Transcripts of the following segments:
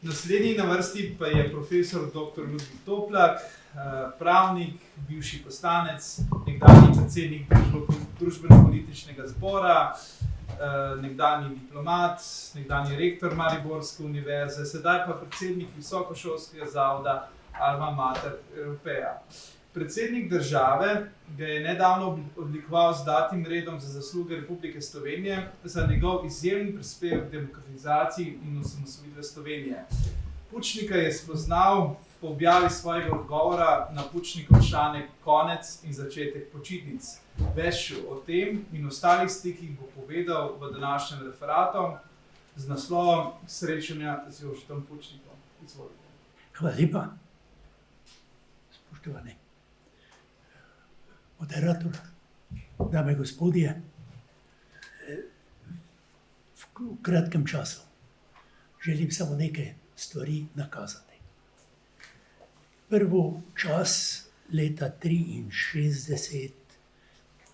Naslednji na vrsti pa je profesor dr. Ludvik Toplak, pravnik, bivši poslanec, nekdanji predsednik družbeno-političnega zbora, nekdanji diplomat, nekdanji rektor Mariborske univerze, sedaj pa predsednik Visokošolskega zavoda Alma Mater Europaea. Predsednik države ga je nedavno odlikoval z zlatim redom za zasluge Republike Slovenije za njegov izjemen prispevek k demokratizaciji in osamosvojitve Slovenije. Pučnika je spoznal po objavi svojega odgovora na Pučnikov članek Konec in začetek počitnic. Več o tem in ostalih stikih bo povedal v današnjem referatu z naslovom Srečanja z Jožetom Pučnikom. Izvolite. Hvala lepa. Spoštovani moderator, dame in gospodje, v kratkem času želim samo nekaj stvari nakazati. Prvo, čas leta 1963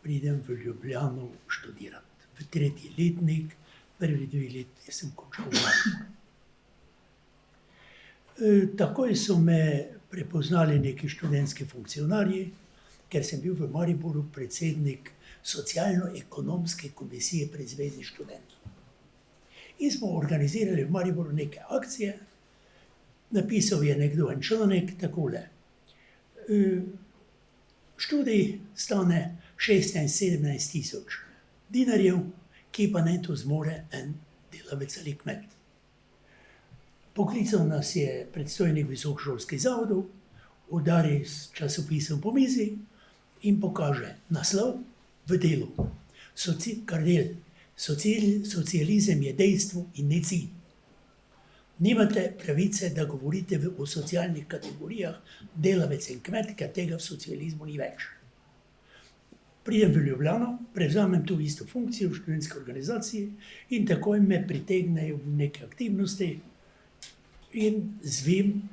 pridem v Ljubljano študirati. V 3. letnik, prvi 2 leti sem končal Maribor. Takoj so me prepoznali neki študentski funkcionarji, ker sem bil v Mariboru predsednik Socialno-ekonomske komisije pri Zvezi študentov. In smo organizirali v Mariboru neke akcije. Napisal je nekdo en članek takole. Študij stane 16-17 tisoč dinarjev, ki pa ne to zmore en delavec ali kmet. Poklical nas je predstojnik visokošolskih zavodov, udari s časopisom po mizi in pokaže naslov v delu. Socializem je dejstvo in ne cilj. Nimate pravice, da govorite o socialnih kategorijah delavec in kmet, ker tega v socializmu ni več. Pridem v Ljubljano, prevzamem tu isto funkcijo v študentski organizaciji in takoj me pritegnejo v neke aktivnosti in zvem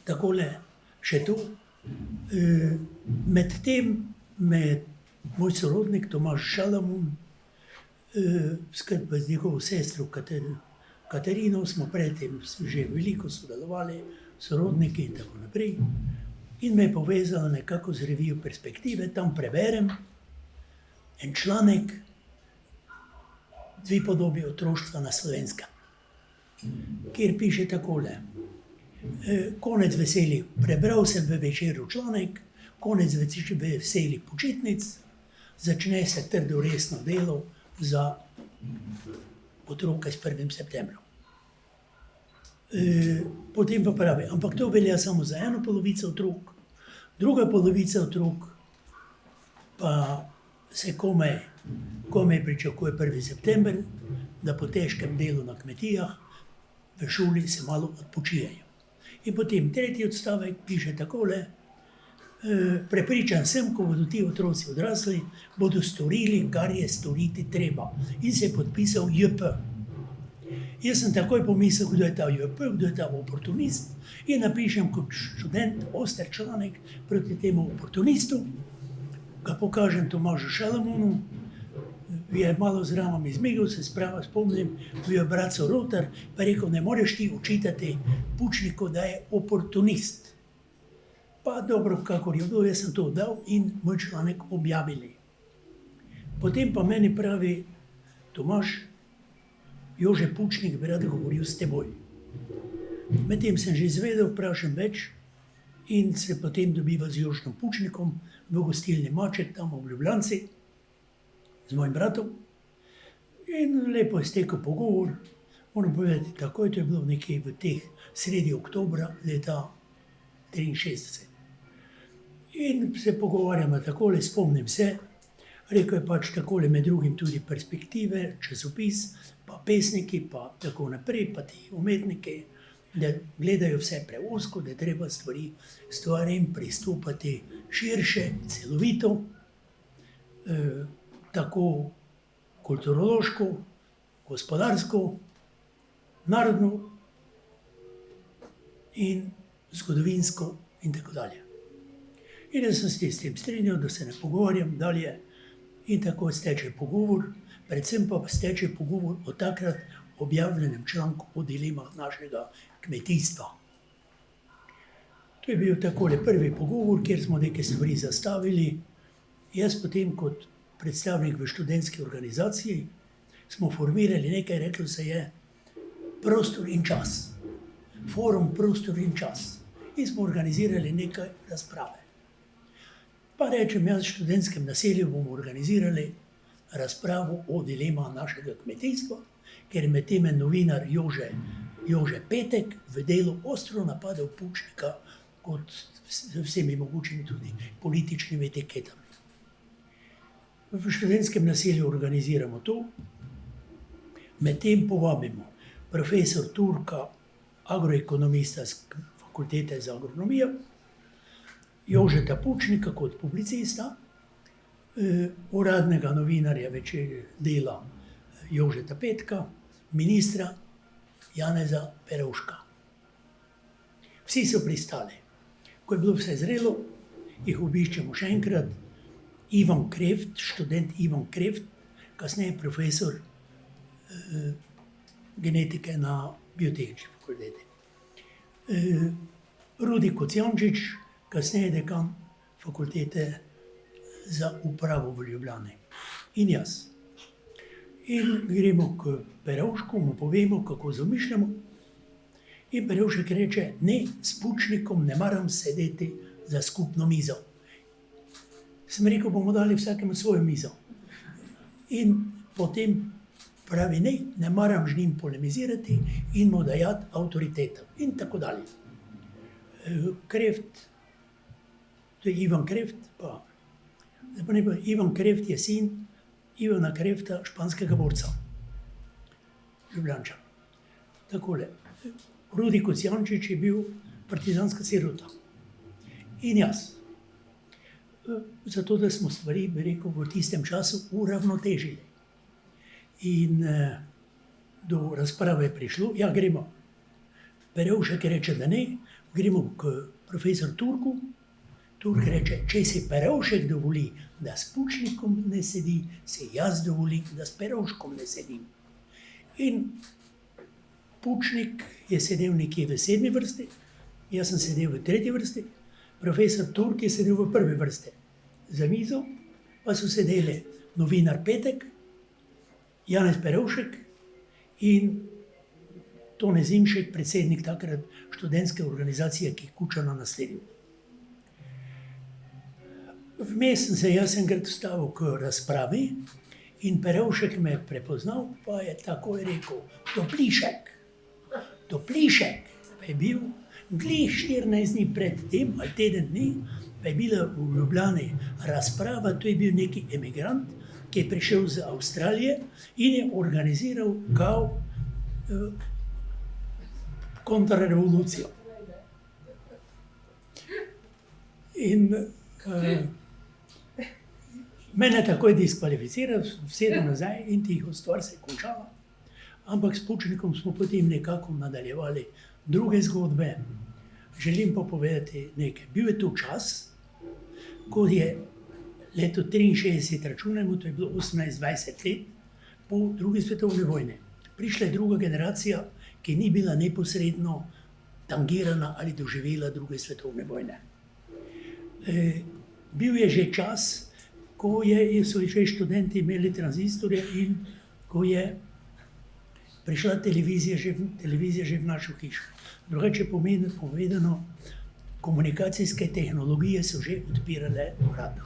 takole še tu. Medtem me moj sorodnik Tomaž Šalamun, skupaj z njegovo sestro Katarino, smo predtem že veliko sodelovali, sorodniki in tako naprej, in me je povezala nekako z revijo Perspektive. Tam preberem en članek, 2 podobi otroštva na Slovenskem, kjer piše takole. Konec veselih, prebral sem v Večeru članek, konec veselih počitnic, začne se trdo resno delo za otroke s 1. septembrom. Potem pa pravi, ampak to velja samo za eno polovico otrok, druga polovica otrok pa se komaj pričakuje 1. september, da po težkem delu na kmetijah v šoli se malo odpočijejo. In potem 3. odstavek piše takole. Prepričan sem, ko bodo ti otroci odrasli, bodo storili, kar je storiti treba. In se je podpisal JP. Jaz sem takoj pomislil, kdo je ta JP, kdo je ta oportunist, in napišem kot študent oster članek proti temu oportunistu, ga pokažem Tomažu Šalamunu, je malo z ramami izmigel, se sprava spomnim, bil je bratco Rotar, pa rekel, ne moreš ti učitati Pučniku, da je oportunist. Pa dobro, kakor je bilo, jaz sem to dal in moj članek objavili. Potem pa meni pravi Tomaž, Jože Pučnik bi rad govoril s teboj. Medtem sem že izvedel, vprašam več in se potem dobiva z Jožetom Pučnikom v gostilni Maček, tam v Ljubljanci, z mojim bratom. In lepo je stekel pogovor. Moram povedati, takoj to je bilo nekje v teh sredi oktobra leta 1963. In se pogovarjamo takole, spomnim se, rekel je pač takole, med drugim tudi Perspektive, časopis, pa pesniki, pa tako naprej, pa ti umetniki, da gledajo vse preozko, da treba stvarem pristopati širše, celovito, tako kulturološko, gospodarsko, narodno in zgodovinsko in tako dalje. In jaz sem se s tem strinjal, da se ne pogovarjam dalje in tako steče pogovor, predvsem pa steče pogovor o takrat objavljenem članku o dilemah našega kmetijstva. To je bil takole prvi pogovor, kjer smo neke stvari zastavili. Jaz potem kot predstavnik v študentski organizaciji smo formirali nekaj, reklo se je prostor in čas. Forum prostor in čas. In smo organizirali nekaj razprave. Pa rečem, jaz v študentskem naselju bomo organizirali razpravo o dilemah našega kmetijstva, ker je med tem novinar Jože Petek v Delu ostro napadel Pučnika kot z vsemi mogočimi tudi političnimi etiketami. V študentskem naselju organiziramo to, medtem povabimo profesor Turka, agroekonomista z fakultete za agronomijo, Jožeta Pučnika kot publicista, uradnega novinarja Večer Dela Jožeta Petka, ministra Janeza Perovška. Vsi so pristali. Ko je bilo vse zrelo, jih obiščemo še enkrat. Ivan Kreft, študent Ivan Kreft, kasneje profesor genetike na biotehnični fakulteti. Rudi Kocijančič, kasneje dekan fakultete za upravo v Ljubljani. In jaz. In gremo k Perovšku, mu povemo, kako zamišljamo. In Perovšek reče, ne, s Pučnikom ne maram sedeti za skupno mizo. Sem rekel, bomo dali vsakemu svojo mizo. In potem pravi, ne maram z njim polemizirati in mu dajati avtoriteto. In tako dalje. Kreft, to je Ivan Kreft, pa Ivan Kreft je sin Ivana Krefta, španskega borca. Ljubljančan. Takole. Rudi Kocijančič je bil partizanska sirota. In jaz. Zato, da smo stvari, bi rekel, v tistem času uravnotežili. In do razprave je prišlo, ja, gremo. Perovšek reče, da ne, gremo k profesor Turku. Turk reče, če si Perovšek dovoli, da s Pučnikom ne sedi, se jaz dovolim, da s Perovškom ne sedim. In Pučnik je sedel nekje v 7. vrsti, jaz sem sedel v 3. vrsti, profesor Turk je sedel v 1. vrsti. Za mizo pa so sedeli novinar Petek, Janez Perovšek in Tone Zimšek, predsednik takrat študentske organizacije, ki je Kučana nasledil. Vmes sem se jaz enkrat vstavil k razpravi in Perovšek me je prepoznal, pa je takoj rekel, Toplišek, pa je bil glih 14 dni pred tem, ali teden dni, pa je bila v Ljubljani razprava, to je bil neki emigrant, ki je prišel z Avstralije in je organiziral kao kontrarevolucijo. In mene takoj diskvalificiral, sedel nazaj in tiho, stvar se je končala. Ampak s Pučnikom smo potem nekako nadaljevali druge zgodbe. Želim pa povedati nekaj. Bil je to čas, ko je leto 63, računajmo, to je bilo 18-20 let po drugi svetovni vojni. Prišla je druga generacija, ki ni bila neposredno tangirana ali doživela druge svetovne vojne. Bil je že čas, ko so že študenti imeli tranzistorje in ko je prišla televizija že v našo hišo. Drugače povedano, komunikacijske tehnologije so že odpirale vrata.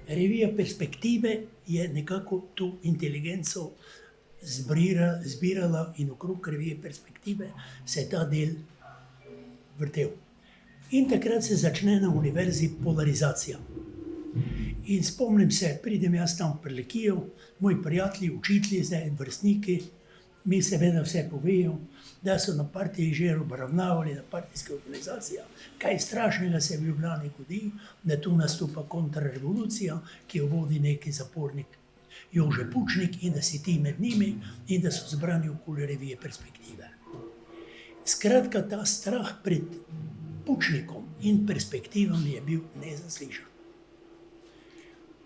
Revija Perspektive je nekako to inteligenco zbirala in okrog revije Perspektive se je ta del vrtel. In takrat se začne na univerzi polarizacija. In spomnim se, pridem jaz tam v Prlekijo, moji prijatelji, učitelji, zdaj vrstniki, mi seveda vse povejo, da so na partiji že obravnavali, na partijske organizacije, kaj strašnega se v Ljubljani godi, da tu nastopa kontrarevolucija, ki jo vodi neki zapornik Jože Pučnik in da si ti med njimi in da so zbrani okoli revije Perspektive. Skratka, ta strah pred Pučnikom in perspektivami je bil nezaslišan.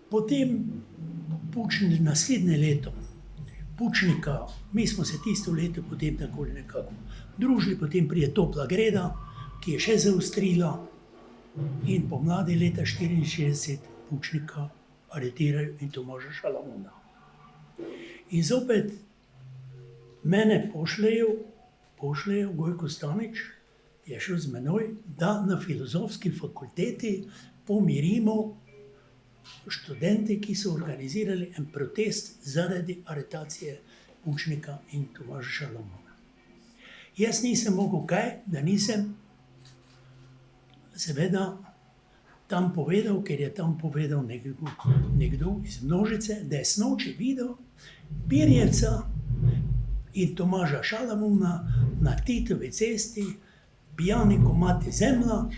Potem naslednje leto Pučnika, mi smo se tisto leto potem takole nekako družili, potem prije topla greda, ki je še zaostrila in pomladi leta 1964 Pučnika aretirajo in Tomaža Šalamuna. In zopet mene pošljejo, Gojko Stanič je šel z menoj, da na filozofski fakulteti pomirimo študente, ki so organizirali en protest zaradi aretacije Pučnika in Tomaža Šalamuna. Jaz nisem mogel kaj, da nisem seveda tam povedal, ker je tam povedal nekdo iz množice, da je sinoči videl Pirjevca in Tomaža Šalamuna na Titovi cesti, pijani komati zemlja,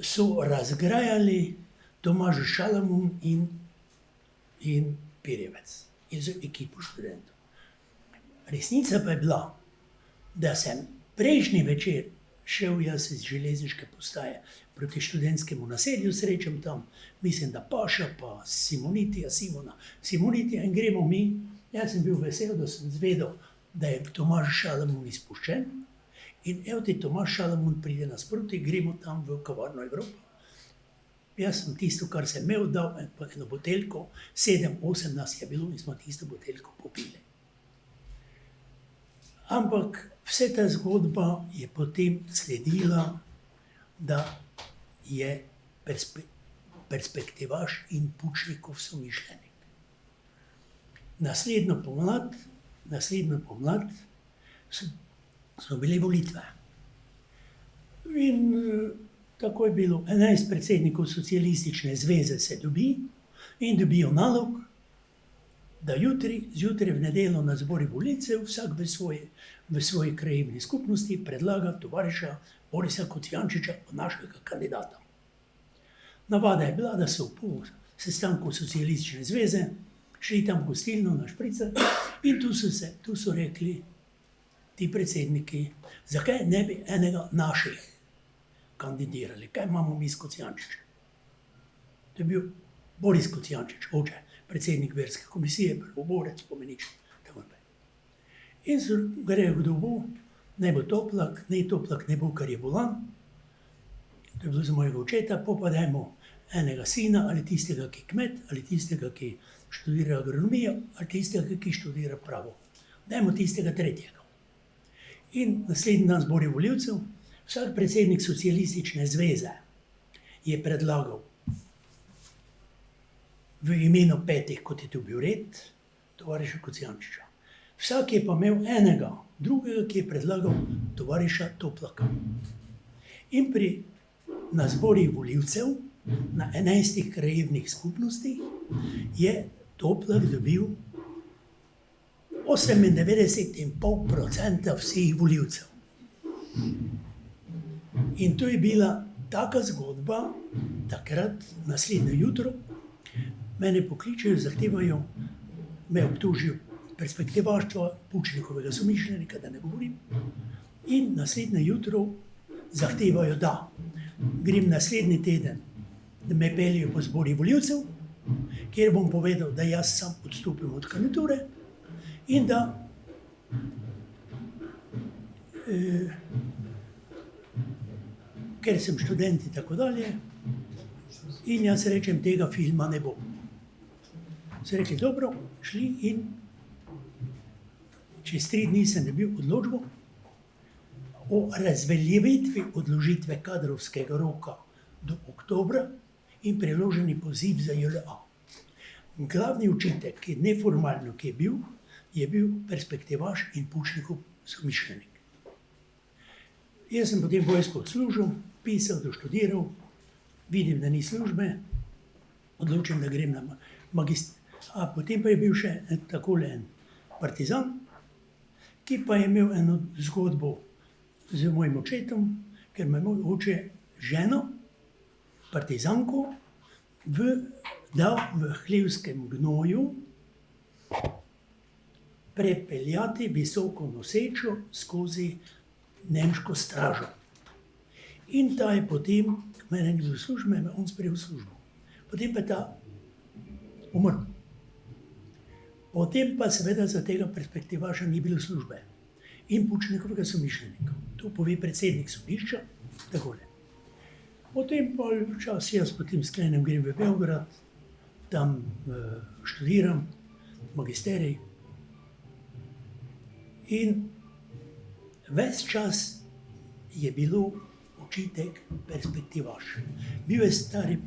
so razgrajali Tomaž Šalamun in Pirjevec in z ekipo študentov. Resnica pa je bila, da sem prejšnji večer šel jaz iz železniške postaje proti študentskemu naselju, srečam tam, mislim, da Paša pa Simonitija, Simonitija in gremo mi. Jaz sem bil vesel, da sem zvedel, da je Tomaž Šalamun izpuščen in evo ti Tomaž Šalamun pride nasproti, gremo tam v kavarno Evropa. Jaz sem tisto, kar sem imel, dal eno buteljko, 7-8 nas je bilo in smo tisto buteljko popili. Ampak vse ta zgodba je potem sledila, da je perspektivaš in Pučnikov somišljenik. Naslednjo pomlad so bile volitve. In tako je bilo, 11 predsednikov socialistične zveze se dobi in dobijo nalog, da zjutraj v nedeljo na zbori volivcev vsak v svoji krajevni skupnosti predlaga tovariša Borisa Kocijančiča kot našega kandidata. Navada je bila, da so po sestanku socialistične zveze šli tam v gostilno na špricer in tu so rekli ti predsedniki, zakaj ne bi enega naših kandidirali, kaj imamo mi s Kocijančičem. To je bil Boris Kocijančič, oče, predsednik verske komisije, prvoborec, spomeniček, tako naprej. In so grejo v dobu, ne bo Toplak, ne bo, ker je bolan. To je bilo za mojega očeta, pa dajmo enega sina, ali tistega, ki je kmet, ali tistega, ki študira agronomijo, ali tistega, ki študira pravo. Dajmo tistega tretjega. In naslednji dan zbori volivcev, vsak predsednik socialistične zveze je predlagal v imenu petih, kot je to bil red, tovariša Kocijančiča. Vsak je pa imel enega, drugega, ki je predlagal tovariša Toplaka. In na zborih volivcev, na 11 krajevnih skupnostih, je Toplak dobil 98,5% vseh volivcev. In to je bila taka zgodba, takrat, naslednje jutro, mene pokličejo, zahtevajo, me obtožijo perspektivaštva Pučnikovega somišljenika, da ne govorim, in naslednje jutro zahtevajo, da grem naslednji teden, da me peljejo po zbori volivcev, kjer bom povedal, da jaz sam odstopim od kandidature in da ker sem študent in tako dalje, in jaz rečem, tega filma ne bo. So rekli, dobro, šli in čez 3 dni sem dobil odločbo o razveljavitvi odložitve kadrovskega roka do oktobra in preloženi poziv za JLA. Glavni učitek, ki je neformalno, ki je bil perspektivaš in Pučnikov somišljenik. Jaz sem potem vojsko odslužil, pisal, doštudiral, vidim, da ni službe, odločim, da grem na magister. A potem pa je bil še takole en partizan, ki pa je imel eno zgodbo z mojim očetom, ker me moj oče ženo, partizanko, dal v hlevskem gnoju prepeljati visoko nosečo skozi nemško stražo. In ta je potem, mene ni bilo službe, on sprejel službo. Potem pa je ta umrl. Potem pa seveda za tega perspektivaša ni bilo službe in Pučnikovega somišljenika. To pove predsednik sodišča, takole. Potem pa čas jaz potem sklenem, grem v Beograd, tam študiram magisterij in ves čas je bilo učitek perspektivaš. Bil je stari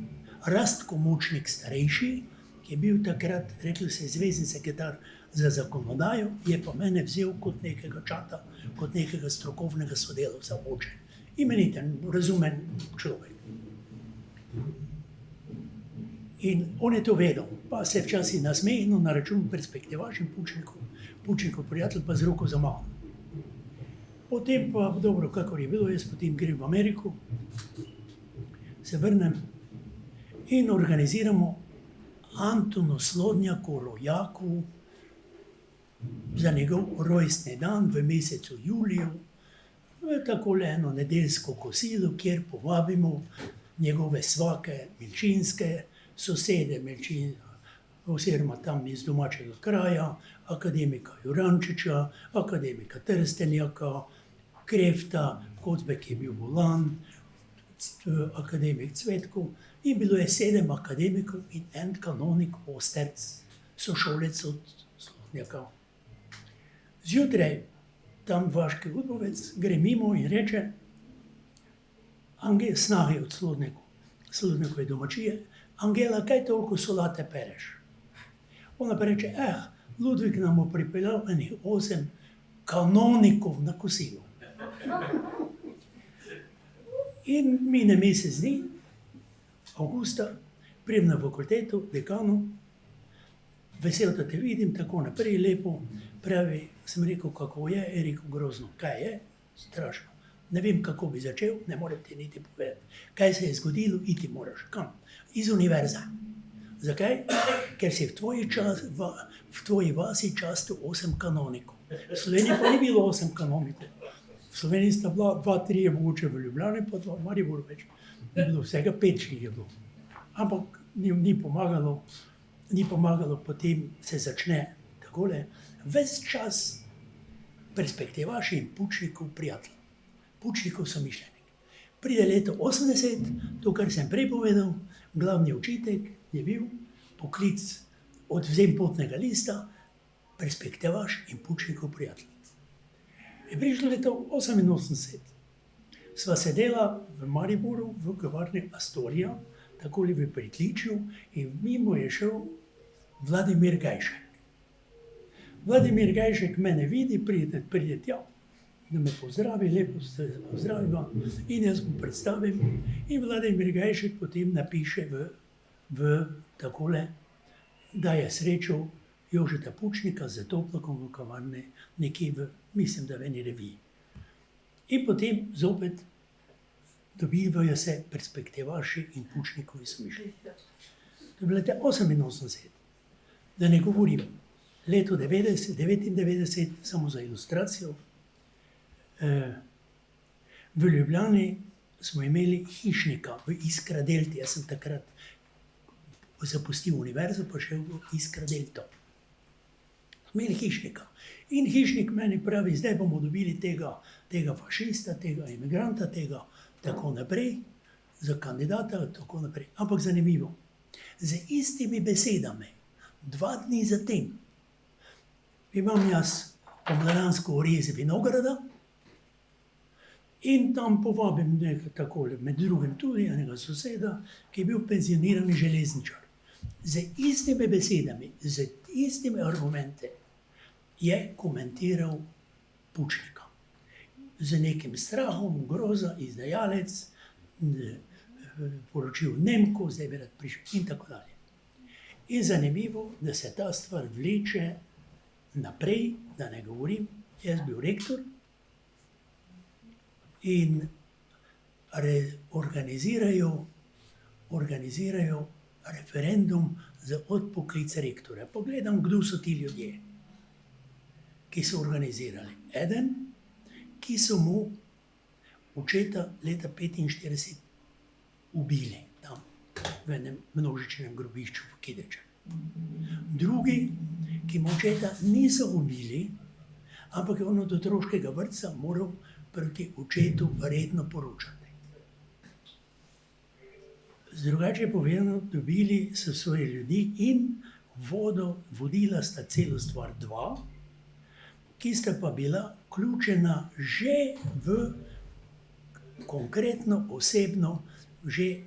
Rastko Močnik starejši, ki je bil takrat, rekel se, zvezni sekretar za zakonodajo, je pa mene vzel kot nekega čata, kot nekega strokovnega sodelavca oče. Imeniten, razumen človek. In on je to vedel, pa se včasih nasmehnil na račun perspektivaš in Pučnikov prijatelj pa z roko za mano. Potem pa, dobro, kakor je bilo, jaz potem grem v Ameriko, se vrnem in organiziramo Antonu Slodnjaku, rojaku, za njegov rojstni dan v mesecu juliju, takole eno nedeljsko kosilo, kjer povabimo njegove svake, milčinske, sosede oziroma tam iz domačega kraja, akademika Jurančiča, akademika Trstenjaka, Krefta, Kocbek je bil bolan, akademik Cvetkov, in bilo je 7 akademikov in en kanonik Osterc, sošolec od Slodnjaka. Zjutraj tam vaški udbovec gre mimo in reče, snahi od Slodnjakove domačije, Angela, kaj toliko solate pereš? Ona pa reče, Ludvik nam bo pripeljal enih 8 kanonikov na kosilo. In mine mesec dni, avgusta, pridem na fakulteto, dekanu, vesel, da te vidim, tako naprej, lepo, pravi, sem rekel, kako je rekel, grozno, kaj je, strašno. Ne vem, kako bi začel, ne morem ti niti povedati. Kaj se je zgodilo, iti moraš. Kam? Iz univerze. Zakaj? Ker si v tvoji vasi častil 8 kanonikov. V Sloveniji pa ni bilo 8 kanonikov. V Sloveniji sta bila 2-3 mogoče v Ljubljani, pa 2 v Mariboru več. Ni bilo vsega 5 je bilo. Ampak ni pomagalo, potem se začne takole. Ves čas perspektivaš in Pučnikov prijatelj. Pučnikov somišljenik. Pride leto 80, to, kar sem prej povedal, glavni učitek je bil poklic odvzem potnega lista, perspektivaš in Pučnikov prijatelj. Je prišlo leto 88. Sva sedela v Mariboru, v kavarni Astoria, takole v pritličju, in mimo je šel Vladimir Gajšek. Vladimir Gajšek mene vidi, pride tja, da me pozdravi, lepo se pozdraviva in jaz mu predstavim. In Vladimir Gajšek potem napiše v takole, da je srečal Jožeta Pučnika z Toplakom v kavarni, nekje v, mislim, da v eni reviji. In potem zopet dobivajo se perspektivaši in Pučnikovi somišljeniki. To je bilo leta 88. Da ne govorim, leto 99, samo za ilustracijo, v Ljubljani smo imeli hišnika v Iskra Delti. Jaz sem takrat zapustil univerzo, pa šel v Iskra Delto. Imeli hišnika. In hišnik meni pravi, zdaj bomo dobili tega fašista, tega imigranta, tega tako naprej, za kandidata, tako naprej. Ampak zanimivo, z istimi besedami, 2 dni zatem, imam jaz pomladansko orez vinograda in tam povabim nekaj takole, med drugim tudi enega soseda, ki je bil penzionirani železničar. Z istimi besedami, z istimi argumente je komentiral Pučnika. Z nekim strahom, groza, izdajalec, poročil Nemko, zdaj bi rad prišel in tako dalje. In zanimivo, da se ta stvar vleče naprej, da ne govorim, jaz bil rektor in organizirajo referendum za odpoklic rektorja. Pogledam, kdo so ti ljudje, ki so organizirali. Eden, ki so mu očeta leta 1945 ubili tam v enem množičnem grobišču v Kidričah. Drugi, ki mu očeta niso ubili, ampak je on od otroškega vrtca moral proti očetu redno poročati. Drugače povedano, dobili so svoje ljudi in vodila sta celo stvar dva, ki sta pa bila vključena že v konkretno osebno, že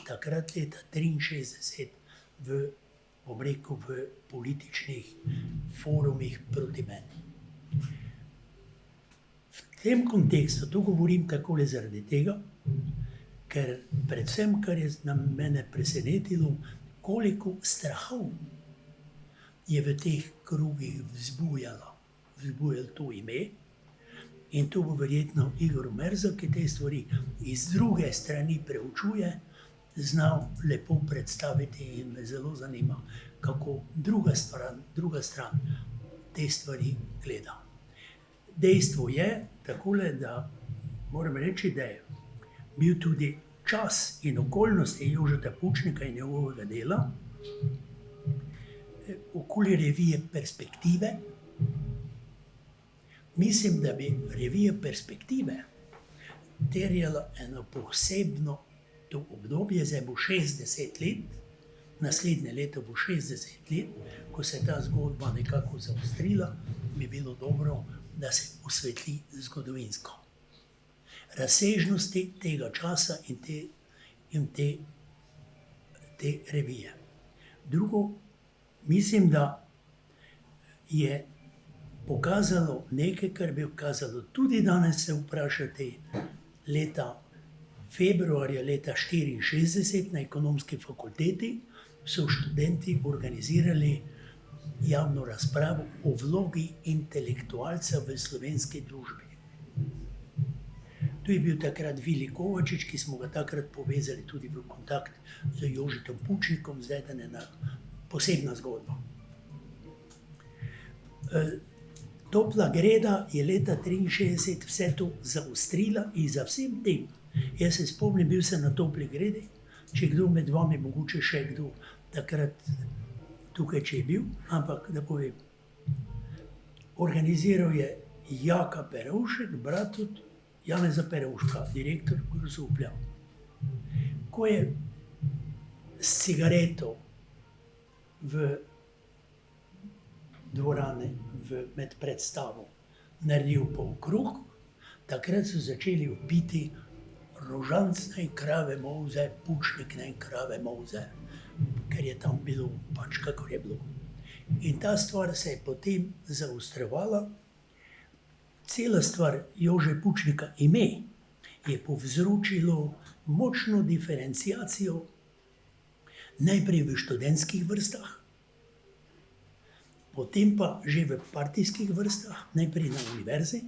takrat leta 63 v političnih forumih proti meni. V tem kontekstu, to govorim takole zaradi tega, ker predvsem, kar je mene presenetilo, koliko strahov je v teh krugih vzbujalo to ime. In to bo verjetno Igor Merzel, ki te stvari iz druge strani preučuje, znal lepo predstaviti in me zelo zanima, kako druga stran te stvari gleda. Dejstvo je takole, da moram reči, da je bil tudi čas in okoljnosti Jožeta Pučnika in njegovega dela okoli revije Perspektive. Mislim, da bi revija Perspektive terjala eno posebno to obdobje, zdaj bo 60 let, naslednje leto bo 60 let, ko se je ta zgodba nekako zaostrila, bi bilo dobro, da se osvetli zgodovinsko razsežnosti tega časa in te revije. Drugo, mislim, da je pokazalo nekaj, kar bi pokazalo tudi danes se vprašati februarja leta 1964 na ekonomski fakulteti so študenti organizirali javno razpravo o vlogi intelektualca v slovenski družbi. Tu je bil takrat Vili Kovačič, ki smo ga takrat povezali tudi v kontakt z Jožetom Pučnikom, zdaj da ne ena posebna zgodba. Topla greda je leta 1963 vse to zaostrila in za vsem tem. Jaz se spomnim, bil sem na topli gredi, če kdo med vami, mogoče še kdo takrat tukaj, če je bil, ampak da povem. Organiziral je Jaka Perovšek, brat od Janeza Perovška, direktor Grosuplja. Ko je s cigareto v dvorane med predstavo naredil polkrog, takrat so začeli vpiti Rožanc naj krave molze, Pučnik naj krave molze, ker je tam bilo pač kakor je bilo. In ta stvar se je potem zaostrovala. Cela stvar Jože Pučnika ime je povzročilo močno diferenciacijo najprej v študentskih vrstah, potem pa že v partijskih vrstah, najprej na univerzi.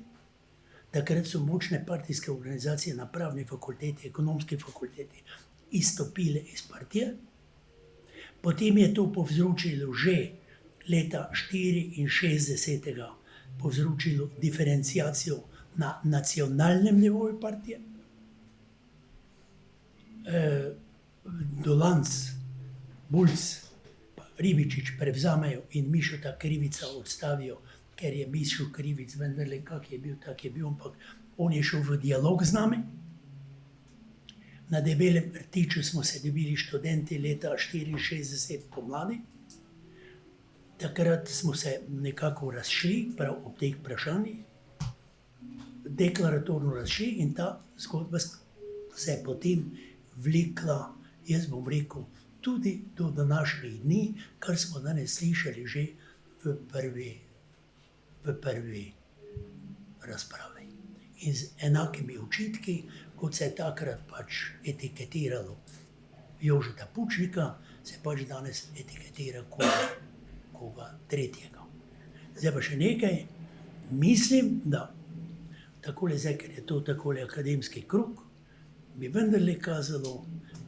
Takrat so močne partijske organizacije na pravni fakulteti, ekonomski fakulteti izstopile iz partije. Potem je to povzročilo že leta 1964 povzročilo diferenciacijo na nacionalnem nivoju partije. Dolanc, Bulc, Ribičič prevzamejo in Mišota Krivica odstavijo, ker je Mišo Krivic vendarle, kak je bil, tak je bil, ampak on je šel v dialog z nami. Na Debelem rtiču smo se dobili študenti leta 1964 pomladi. Takrat smo se nekako razšli, prav ob teh vprašanjih, deklaratorno razšli in ta zgodba se je potem vlekla, jaz bom rekel, tudi do današnjih dni, kar smo danes slišali že v prvi razpravi. In z enakimi očitki, kot se je takrat pač etiketiralo Jožeta Pučnika, se pač danes etiketira koga tretjega. Zdaj pa še nekaj, mislim, da takole zdaj, ker je to takole akademski krug, bi vendarle kazalo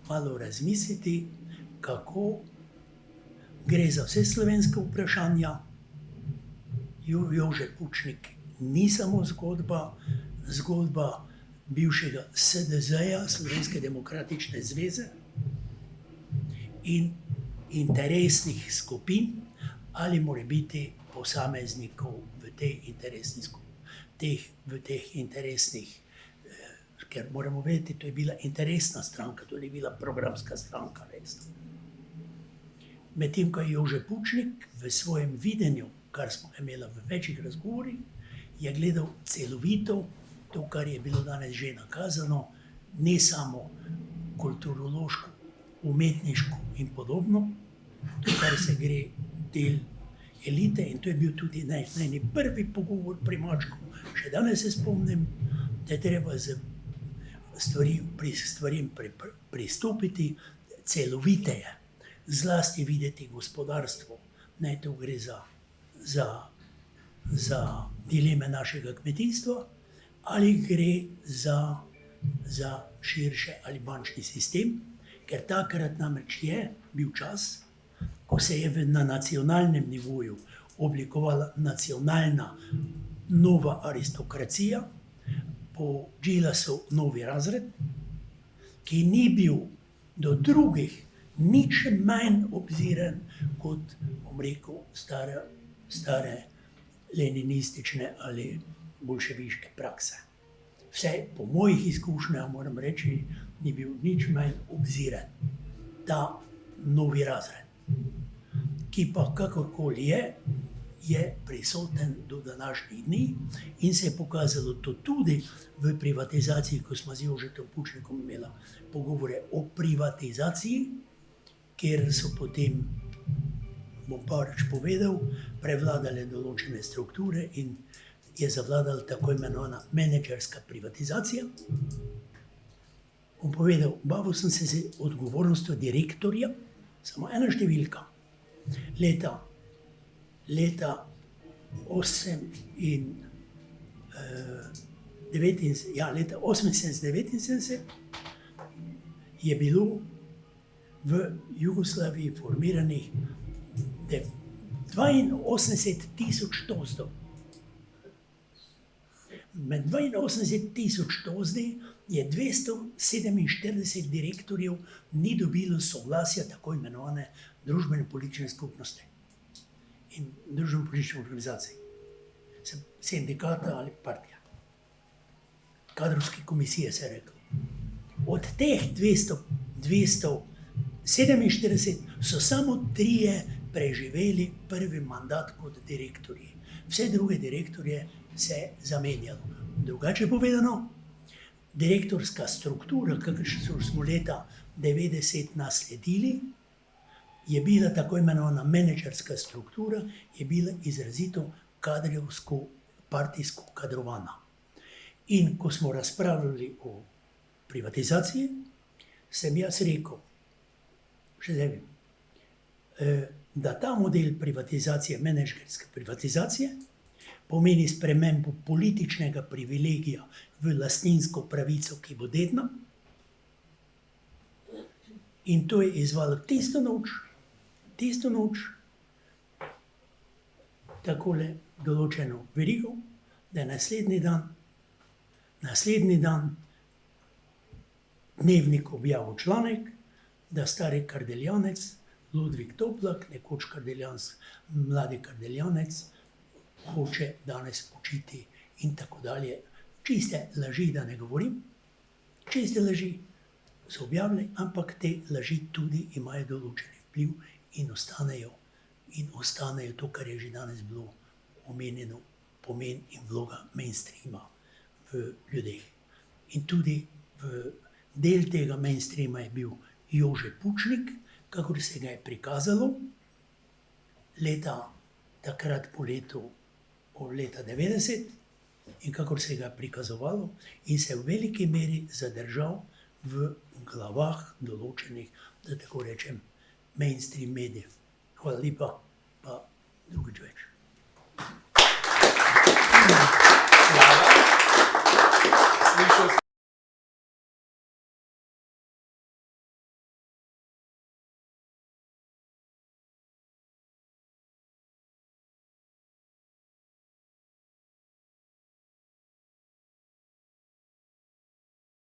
malo razmisliti, kako gre za vse slovenske vprašanja. Jože Pučnik ni samo zgodba bivšega SDZ-ja, Slovenske demokratične zveze, in interesnih skupin ali morebiti posameznikov v teh interesnih, ker moramo vedeti, to je bila interesna stranka, to ni bila programska stranka, resno. Medtem ko je Jože Pučnik v svojem videnju, kar smo imeli v večjih razgovorih, je gledal celovito to, kar je bilo danes že nakazano, ne samo kulturološko, umetniško in podobno, to, kar se gre del elite, in to je bil tudi najni prvi pogovor pri Mačku. Še danes se spomnim, da je treba stvarim pristopiti celoviteje, zlasti videti gospodarstvo. Ne, to gre za dileme našega kmetijstva, ali gre za širše ali bančni sistem, ker takrat namreč je bil čas, ko se je na nacionalnem nivoju oblikovala nacionalna nova aristokracija, po Gilasu novi razred, ki ni bil do drugih nič manj obziren kot, bom rekel, stare leninistične ali bolševiške prakse. Vse po mojih izkušnjah, moram reči, ni bil nič manj obziren ta novi razred, ki pa kakorkoli je prisoten do današnjih dni in se je pokazalo to tudi v privatizaciji, ko smo z Jožetom Pučnikom imeli pogovore o privatizaciji, kjer so potem, bom pa povedal, prevladale določene strukture in je zavladala tako imenovana menedžerska privatizacija. Bom povedal, bavil sem se z odgovornostjo direktorja, samo ena številka. Leta 1978 je bilo v Jugoslaviji formiranih 82,000 tozdov. Med 82,000 tozdi je 247 direktorjev ni dobilo soglasja tako imenovane družbeno-politične skupnosti in družbeno-politične organizacije, sindikata ali partija. Kadrovske komisije se je reklo. Od teh 247 so samo 3 preživeli prvi mandat kot direktorji. Vse druge direktorje se je zamenjalo. Drugače povedano, direktorska struktura, kakršno smo leta 90 nasledili, je bila tako imenovana menedžerska struktura, je bila izrazito kadrovsko-partijsko kadrovana. In ko smo razpravljali o privatizaciji, sem jaz rekel, da ta model privatizacije, menedžerske privatizacije, pomeni spremembo političnega privilegija v lastninsko pravico, ki bo dedna. In to je izvalo tisto noč, takole določeno verigo, da je naslednji dan Dnevnik objavil članek, da stari kardeljanec Ludvik Toplak, nekoč mladi kardeljanec, hoče danes počiti in tako dalje. Čiste laži, da ne govorim, čiste laži so objavljene, ampak te laži tudi imajo določeni vpliv in ostanejo to, kar je že danes bilo omenjeno, pomen in vloga mainstreama v ljudeh. In tudi del tega mainstreama je bil Jože Pučnik, kakor se ga je prikazalo takrat po leta 90 in kakor se ga je prikazovalo in se je v veliki meri zadržal v glavah določenih, da tako rečem, mainstream medijev. Hvala lepa, pa drugič več. Hvala.